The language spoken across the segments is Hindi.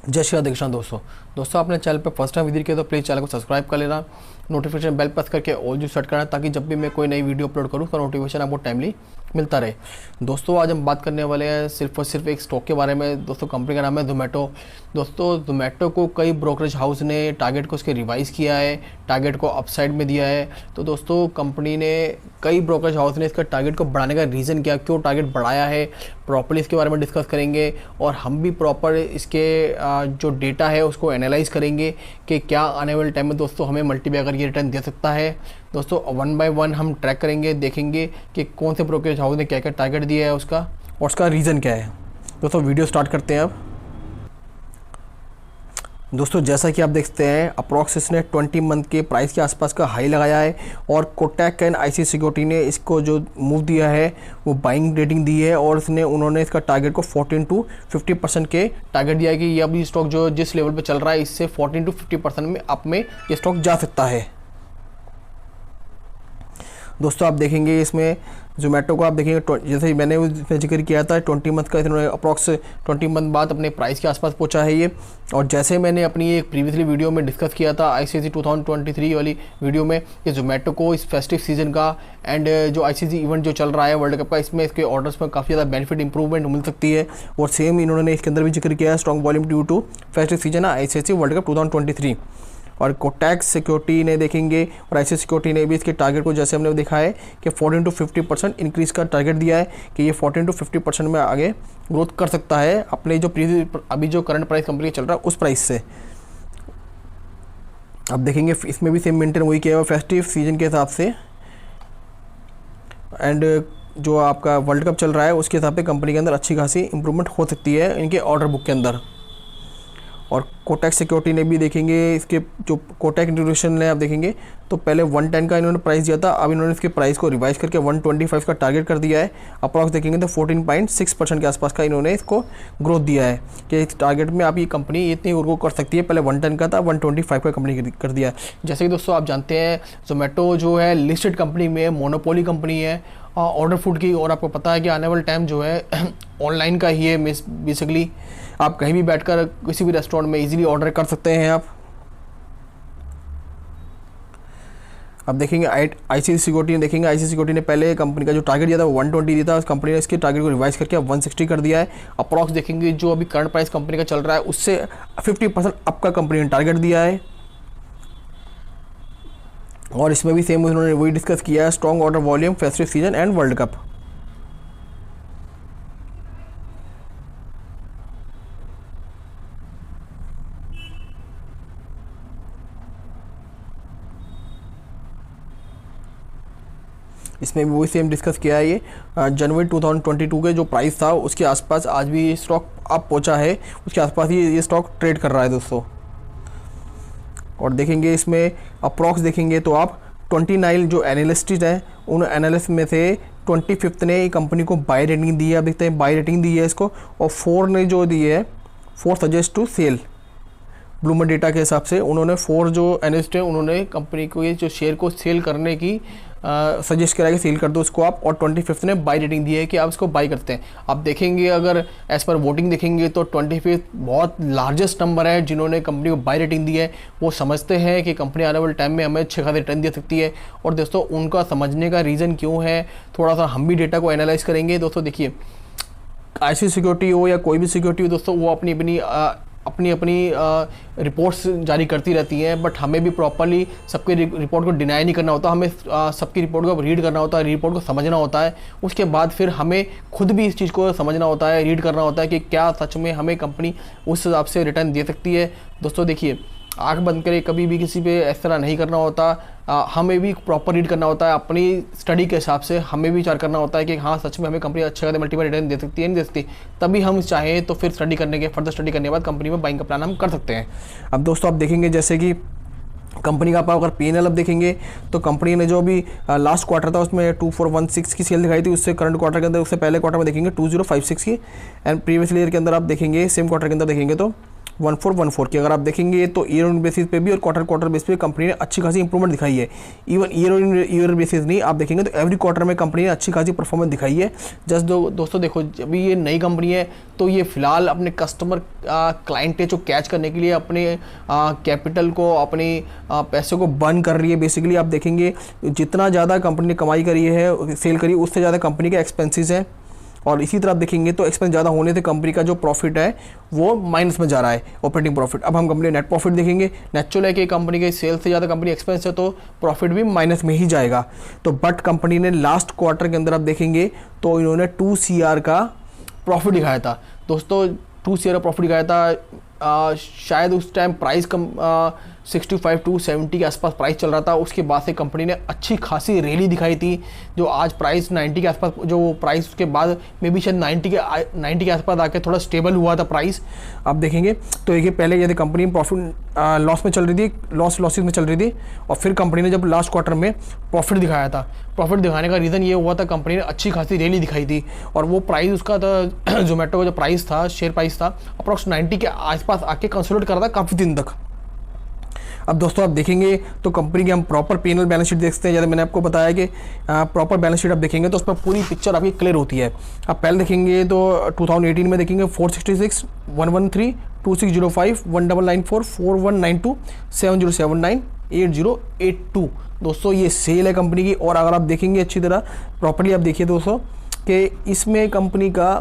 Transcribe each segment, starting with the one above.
जय श्री राधे कृष्ण दोस्तों आपने चैनल पे फर्स्ट टाइम विजिट किया तो प्लीज़ चैनल को सब्सक्राइब कर लेना, नोटिफिकेशन बेल प्रेस करके ऑल जो सेट करना ताकि जब भी मैं कोई नई वीडियो अपलोड करूँ उसका नोटिफिकेशन आपको टाइमली मिलता रहे। दोस्तों आज हम बात करने वाले हैं सिर्फ और सिर्फ एक स्टॉक के बारे में। दोस्तों कंपनी का नाम है जोमेटो। दोस्तों जोमेटो को कई ब्रोकरेज हाउस ने टारगेट को उसके रिवाइज़ किया है, टारगेट को अपसाइड में दिया है। तो दोस्तों कंपनी ने कई ब्रोकरेज हाउस ने इसका टारगेट को बढ़ाने का रीज़न क्या, क्यों टारगेट बढ़ाया है, प्रॉपर्ली इसके बारे में डिस्कस करेंगे और हम भी प्रॉपर इसके जो डेटा है उसको एनालाइज करेंगे कि क्या आने वाले टाइम में दोस्तों हमें मल्टीबैगर ये रिटर्न दे सकता है। दोस्तों वन बाय वन हम ट्रैक करेंगे, देखेंगे कि कौन से ब्रोकरेज हाउस ने क्या क्या टारगेट दिया है उसका और उसका रीज़न क्या है। दोस्तों वीडियो स्टार्ट करते हैं अब। दोस्तों जैसा कि आप देखते हैं अप्रॉक्स इसने 20 मंथ के प्राइस के आसपास का हाई लगाया है और कोटक एंड आईसीआईसीआई सिक्योरिटी ने इसको जो मूव दिया है वो बाइंग रेटिंग दी है और उन्होंने इसका टारगेट को 14 to 50% के टारगेट दिया है कि ये अभी स्टॉक जो जिस लेवल पे चल रहा है इससे 14 to 50% में अप में ये स्टॉक जा सकता है। दोस्तों आप देखेंगे इसमें जोमेटो को आप देखेंगे जैसे मैंने उसमें जिक्र किया था 20 मंथ का इन्होंने अप्रॉक्स 20 मंथ बाद अपने प्राइस के आसपास पहुंचा है ये। और जैसे मैंने अपनी एक प्रीवियसली वीडियो में डिस्कस किया था आईसीआईसीआई 2023 वाली वीडियो में कि जोमेटो को इस फेस्टिव सीजन का एंड जो आईसीसी इवेंट जो चल रहा है वर्ल्ड कप का इसमें इसके ऑर्डर्स में काफ़ी ज़्यादा बेनिफिट इंप्रूवमेंट मिल सकती है। और सेम इन्होंने इसके अंदर भी जिक्र किया है strong volume due to festive season ICICI World Cup 2023। और कोटक सिक्योरिटी ने देखेंगे और आईसीआईसीआई सिक्योरिटी ने भी इसके टारगेट को जैसे हमने देखा है कि 14 to 50% इंक्रीज़ का टारगेट दिया है कि ये 14 to 50% में आगे ग्रोथ कर सकता है अपने जो अभी जो करंट प्राइस कंपनी चल रहा है उस प्राइस से। अब देखेंगे इसमें भी सेम मेंटेन वही किया हुआ फेस्टिव सीजन के हिसाब से एंड जो आपका वर्ल्ड कप चल रहा है उसके हिसाब से कंपनी के अंदर अच्छी खासी इंप्रूवमेंट हो सकती है इनके ऑर्डर बुक के अंदर। और कोटक सिक्योरिटी ने भी देखेंगे इसके जो कोटक इंटीग्रेशन ने आप देखेंगे तो पहले 110 का इन्होंने प्राइस दिया था, अब इन्होंने इसके प्राइस को रिवाइज करके 125 का टारगेट कर दिया है। अप्रॉक्स देखेंगे तो 14.6% के आसपास का इन्होंने इसको ग्रोथ दिया है कि इस टारगेट में आप ये कंपनी इतनी ग्रो कर सकती है। पहले 110 का था 125 का कंपनी कर दिया है। जैसे कि दोस्तों आप जानते हैं जोमेटो जो है लिस्टेड कंपनी में मोनोपोली कंपनी है ऑर्डर फूड की, और आपको पता है कि आने वाले टाइम जो है ऑनलाइन का ही है बेसिकली। आप कहीं भी बैठकर किसी भी रेस्टोरेंट में इजीली ऑर्डर कर सकते हैं आप। अब देखेंगे आईसीआईसीआई सिक्योरिटी ने देखेंगे आईसीआईसीआई सिक्योरिटी ने पहले कंपनी का जो टारगेट दिया था वो 120 दिया था, उस कंपनी ने इसके टारगेट को रिवाइज करके 160 कर दिया है। अप्रॉक्स देखेंगे जो अभी करंट प्राइस कंपनी का चल रहा है उससे 50% अप का कंपनी ने टारगेट दिया है। और इसमें भी सेम उन्होंने वही डिस्कस किया है strong order volume festive season and world cup. इसमें भी वही सेम डिस्कस किया है ये जनवरी 2022 के जो प्राइस था उसके आसपास आज भी स्टॉक अप पहुंचा है, उसके आसपास ही ये स्टॉक ट्रेड कर रहा है दोस्तों। और देखेंगे इसमें अप्रॉक्स देखेंगे तो आप 29 जो एनालिस्ट हैं उन एनालिस्ट में से 25 ने कंपनी को बाय रेटिंग दी है। आप देखते हैं बाय रेटिंग दी है इसको, और 4 ने जो दी है 4 suggest to sell. Bloomberg data के हिसाब से उन्होंने 4 जो एनालिस्ट हैं उन्होंने कंपनी को ये जो शेयर को सेल करने की सजेस्ट करा कि सेल कर दो उसको आप, और 25 ने बाई रेटिंग दी है कि आप इसको बाई करते हैं। आप देखेंगे अगर एज पर वोटिंग देखेंगे तो 25 बहुत लार्जेस्ट नंबर है जिन्होंने कंपनी को बाई रेटिंग दी है। वो समझते हैं कि कंपनी आने वाले टाइम में हमें अच्छे खासे रिटर्न दे सकती है। और दोस्तों उनका समझने का रीज़न क्यों है थोड़ा सा हम भी डेटा को एनालाइज करेंगे। दोस्तों देखिए आईसीआईसीआई सिक्योरिटी हो या कोई भी सिक्योरिटी हो दोस्तों वो अपनी रिपोर्ट्स जारी करती रहती हैं, बट हमें भी प्रॉपरली सबके रिपोर्ट को डिनाई नहीं करना होता। हमें सबकी रिपोर्ट को रीड करना होता है, रिपोर्ट को समझना होता है। उसके बाद फिर हमें खुद भी इस चीज़ को समझना होता है, रीड करना होता है कि क्या सच में हमें कंपनी उस हिसाब से रिटर्न दे सकती है। दोस्तों देखिए आँख बंद करके कभी भी किसी पे इस तरह नहीं करना होता। हमें भी प्रॉपर रीड करना होता है, अपनी स्टडी के हिसाब से हमें भी विचार करना होता है कि हाँ सच में हमें कंपनी अच्छे खासे मल्टीपल रिटर्न दे सकती है नहीं दे सकती। तभी हम चाहें तो फिर फर्दर स्टडी करने के बाद कंपनी में बाइंग का प्लान हम कर सकते हैं। अब दोस्तों आप देखेंगे जैसे कि कंपनी का आप अगर P&L अब देखेंगे तो कंपनी ने जो अभी लास्ट क्वार्टर था उसमें 2416 की सेल दिखाई थी, उससे करंट क्वार्टर के अंदर उससे पहले क्वार्टर में देखेंगे 2056 की, एंड प्रीवियस ईयर के अंदर आप देखेंगे सेम क्वार्टर के अंदर देखेंगे तो 1414 की अगर आप देखेंगे तो ईयर ऑन बेसिस पे भी और क्वार्टर बेसिस पे कंपनी ने अच्छी खासी इंप्रूवमेंट दिखाई है। Even year on year basis नहीं, आप देखेंगे तो एवरी क्वार्टर में कंपनी ने अच्छी खासी परफॉर्मेंस दिखाई है। जस्ट दोस्तों देखो, अभी ये नई कंपनी है तो ये फिलहाल अपने कस्टमर क्लाइंट जो कैच करने के लिए अपने कैपिटल को, अपने पैसे को बर्न कर रही है। बेसिकली आप देखेंगे जितना ज़्यादा कंपनी ने कमाई करी है, सेल करी, उससे ज़्यादा कंपनी के एक्सपेंसेस हैं, और इसी तरह आप देखेंगे तो एक्सपेंस ज़्यादा होने से कंपनी का जो प्रॉफिट है वो माइनस में जा रहा है, ऑपरेटिंग प्रॉफिट। अब हम कंपनी नेट प्रॉफिट देखेंगे, नेचुरल है कि कंपनी के सेल्स से ज़्यादा कंपनी एक्सपेंस है तो प्रॉफिट भी माइनस में ही जाएगा। तो बट कंपनी ने लास्ट क्वार्टर के अंदर आप देखेंगे तो इन्होंने 2 CR का प्रॉफिट दिखाया था दोस्तों, 2 CR का प्रॉफिट दिखाया था। शायद उस टाइम प्राइस कम 65 to 70 के आसपास प्राइस चल रहा था। उसके बाद से कंपनी ने अच्छी खासी रैली दिखाई थी, जो आज प्राइस 90 के आसपास, जो प्राइस उसके बाद में भी शायद 90 के आसपास आके थोड़ा स्टेबल हुआ था प्राइस। आप देखेंगे तो ये पहले यदि कंपनी प्रॉफिट लॉस में चल रही थी, लॉसेस में चल रही थी, और फिर कंपनी ने जब लास्ट क्वार्टर में प्रॉफिट दिखाया था, प्रॉफिट दिखाने का रीज़न ये हुआ था कंपनी ने अच्छी खासी रैली दिखाई थी, और वो प्राइस उसका था जोमेटो का जो प्राइस था, शेयर प्राइस था अप्रॉक्स 90 के आसपास आके कंसोलिडेट कर रहा था काफ़ी दिन तक। अब दोस्तों आप देखेंगे तो कंपनी की हम प्रॉपर P&L बैलेंस शीट देखते हैं। जैसे मैंने आपको बताया कि प्रॉपर बैलेंस शीट आप देखेंगे तो उस पर पूरी पिक्चर आपकी क्लियर होती है। आप पहले देखेंगे तो 2018 में देखेंगे 466 113 2605 1994 4192 7079 8082 दोस्तों ये सेल है कंपनी की। और अगर आप देखेंगे अच्छी तरह प्रॉपर्ली आप देखिए दोस्तों कि इसमें कंपनी का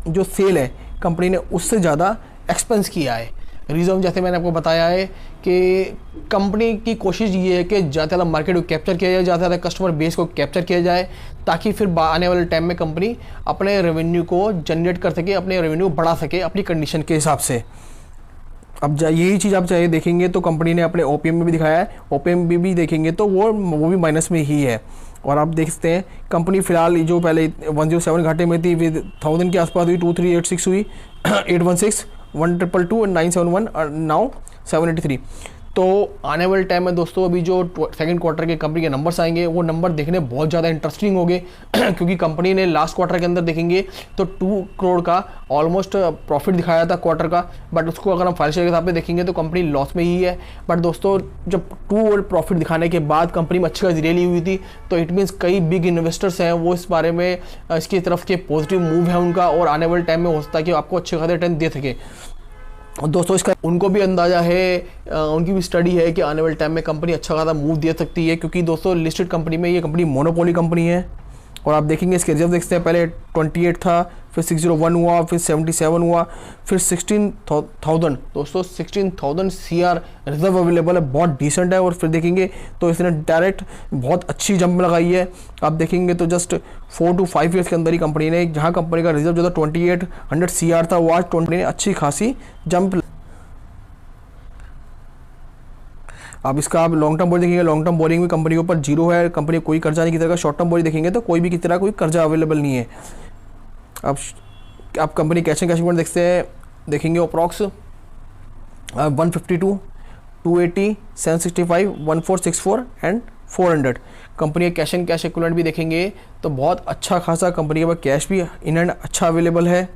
जो सेल है कंपनी ने उससे ज़्यादा एक्सपेंस किया है। रीज़न जैसे मैंने आपको बताया है कि कंपनी की कोशिश ये है कि ज़्यादा ज़्यादा मार्केट को कैप्चर किया जाए, ज़्यादा ज़्यादा कस्टमर बेस को कैप्चर किया जाए, ताकि फिर आने वाले टाइम में कंपनी अपने रेवेन्यू को जनरेट कर सके, अपने रेवेन्यू बढ़ा सके अपनी कंडीशन के हिसाब से। अब यही चीज़ आप चाहे देखेंगे तो कंपनी ने अपने OPM में भी दिखाया है, OPM भी देखेंगे तो वो भी माइनस में ही है। और आप देख सकते हैं कंपनी फिलहाल जो पहले 107 घाटे में थी, फिर 1000 के आसपास हुई, 2386 हुई, 816 122 971 और नाउ 783। तो आने वाले टाइम में दोस्तों अभी जो सेकंड क्वार्टर के कंपनी के नंबर्स आएंगे वो नंबर देखने बहुत ज़्यादा इंटरेस्टिंग होंगे क्योंकि कंपनी ने लास्ट क्वार्टर के अंदर देखेंगे तो 2 करोड़ का ऑलमोस्ट प्रॉफिट दिखाया था क्वार्टर का, बट उसको अगर हम फाइनेंशियल के हिसाब से देखेंगे तो कंपनी लॉस में ही है। बट दोस्तों जब 2 करोड़ प्रॉफिट दिखाने के बाद कंपनी में अच्छी खासी रैली हुई थी, तो इट मीन्स कई बिग इन्वेस्टर्स हैं वो इस बारे में इसकी तरफ के पॉजिटिव मूव है उनका, और आने वाले टाइम में हो सकता है कि आपको अच्छे खासे रिटर्न दे सके। और दोस्तों इसका उनको भी अंदाज़ा है, उनकी भी स्टडी है कि आने वाले टाइम में कंपनी अच्छा खासा मूव दे सकती है, क्योंकि दोस्तों लिस्टेड कंपनी में ये कंपनी मोनोपोली कंपनी है। और आप देखेंगे इसके रिजर्व देखते हैं, पहले 28 था, फिर 601 हुआ, फिर 77 हुआ, फिर 16,000 दोस्तों 16,000 CR रिजर्व अवेलेबल है, बहुत डिसेंट है। और फिर देखेंगे तो इसने डायरेक्ट बहुत अच्छी जंप लगाई है। आप देखेंगे तो जस्ट 4 to 5 ईयर्स के अंदर ही कंपनी ने, जहाँ कंपनी का रिजर्व जो था 2800 CR था, वो आज कंपनी ने अच्छी खासी जंप। अब इसका आप लॉन्ग टर्म बोरिंग देखेंगे, लॉन्ग टर्म बोरिंग भी कंपनी के ऊपर जीरो है, कंपनी कोई कर्जा नहीं की तरह का। शॉर्ट टर्म बोरिंग देखेंगे तो कोई भी की तरह कोई कर्जा अवेलेबल नहीं है। अब आप company cash and cash equivalent देखते हैं, देखेंगे अप्रॉक्स 152 280 765 1464 एंड 400। कंपनी का कैश एंड कैश इक्विवेलेंट भी देखेंगे तो बहुत अच्छा खासा कंपनी के पास कैश भी इन हैंड अच्छा अवेलेबल है।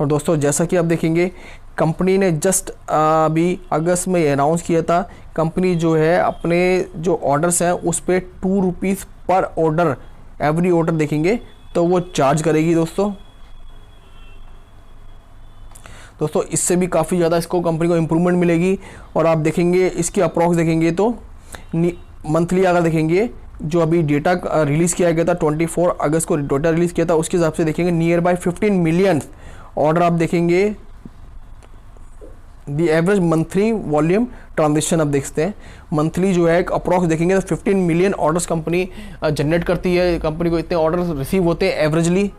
और दोस्तों जैसा कि आप देखेंगे कंपनी ने जस्ट अभी अगस्त में अनाउंस किया था, कंपनी जो है अपने जो ऑर्डर्स हैं उस पर 2 रुपीज़ पर ऑर्डर, एवरी ऑर्डर देखेंगे तो वो चार्ज करेगी दोस्तों इससे भी काफ़ी ज़्यादा इसको कंपनी को इम्प्रूवमेंट मिलेगी। और आप देखेंगे इसकी अप्रॉक्स देखेंगे तो मंथली अगर देखेंगे जो अभी डेटा रिलीज़ किया गया था 24 अगस्त को डेटा रिलीज़ किया था, उसके हिसाब से देखेंगे नियर बाय 15 मिलियन ऑर्डर आप देखेंगे। The average monthly volume transaction आप देखते हैं मंथली जो है अप्रॉक्स देखेंगे तो 15 मिलियन ऑर्डर्स कंपनी जनरेट करती है। कंपनी को इतने ऑर्डर्स रिसीव होते हैं एवरेजली।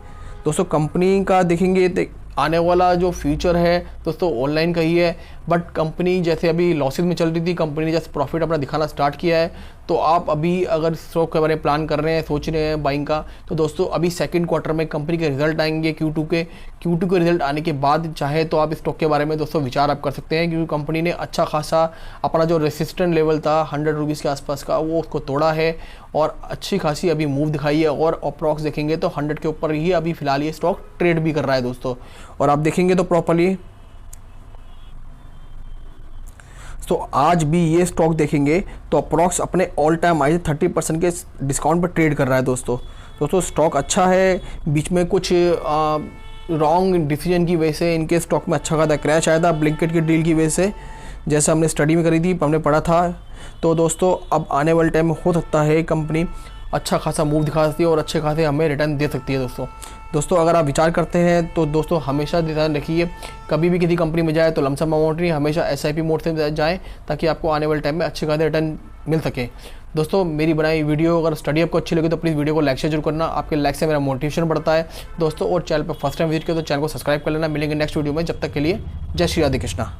दोस्तों कंपनी का देखेंगे आने वाला जो फ्यूचर है दोस्तों ऑनलाइन का ही है, बट कंपनी जैसे अभी लॉसेज में चल रही थी, कंपनी ने जैसे प्रॉफिट अपना दिखाना स्टार्ट किया है। तो आप अभी अगर स्टॉक के बारे में प्लान कर रहे हैं, सोच रहे हैं बाइंग का, तो दोस्तों अभी सेकंड क्वार्टर में कंपनी के रिजल्ट आएंगे Q2 के रिजल्ट आने के बाद चाहे तो आप स्टॉक के बारे में दोस्तों विचार आप कर सकते हैं, क्योंकि कंपनी ने अच्छा खासा अपना जो रेसिस्टेंट लेवल था 100 रुपीज़ के आसपास का वो उसको तोड़ा है। और अच्छी खासी अभी मूव दिखाई है, और अप्रॉक्स देखेंगे तो 100 के ऊपर ही अभी फिलहाल ये स्टॉक ट्रेड भी कर रहा है दोस्तों। और आप देखेंगे तो प्रॉपरली तो आज भी ये स्टॉक देखेंगे तो अप्रॉक्स अपने ऑल टाइम हाई 30% के डिस्काउंट पर ट्रेड कर रहा है दोस्तों स्टॉक अच्छा है। बीच में कुछ रॉन्ग डिसीजन की वजह से इनके स्टॉक में अच्छा खासा क्रैश आया था ब्लिंकिट की डील की वजह से, जैसे हमने स्टडी में करी थी, हमने पढ़ा था। तो दोस्तों अब आने वाले टाइम में हो सकता है कंपनी अच्छा खासा मूव दिखा सकती है और अच्छे खासे हमें रिटर्न दे सकती है दोस्तों अगर आप विचार करते हैं तो दोस्तों हमेशा ध्यान रखिए, कभी भी किसी कंपनी में जाए तो लमसम अमाउंट नहीं, हमेशा SIP मोड से जाएं ताकि आपको आने वाले टाइम में अच्छे खासे रिटर्न मिल सके। दोस्तों मेरी बनाई वीडियो अगर स्टडी आपको अच्छी लगी तो प्लीज़ वीडियो को लाइक शेयर जरूर करना, आपके लाइक से मेरा मोटिवेशन बढ़ता है दोस्तों। और चैनल पर फर्स्ट टाइम विजिट किया तो चैनल को सब्सक्राइब कर लेना। मिलेंगे नेक्स्ट वीडियो में, जब तक के लिए जय श्री राधे कृष्णा।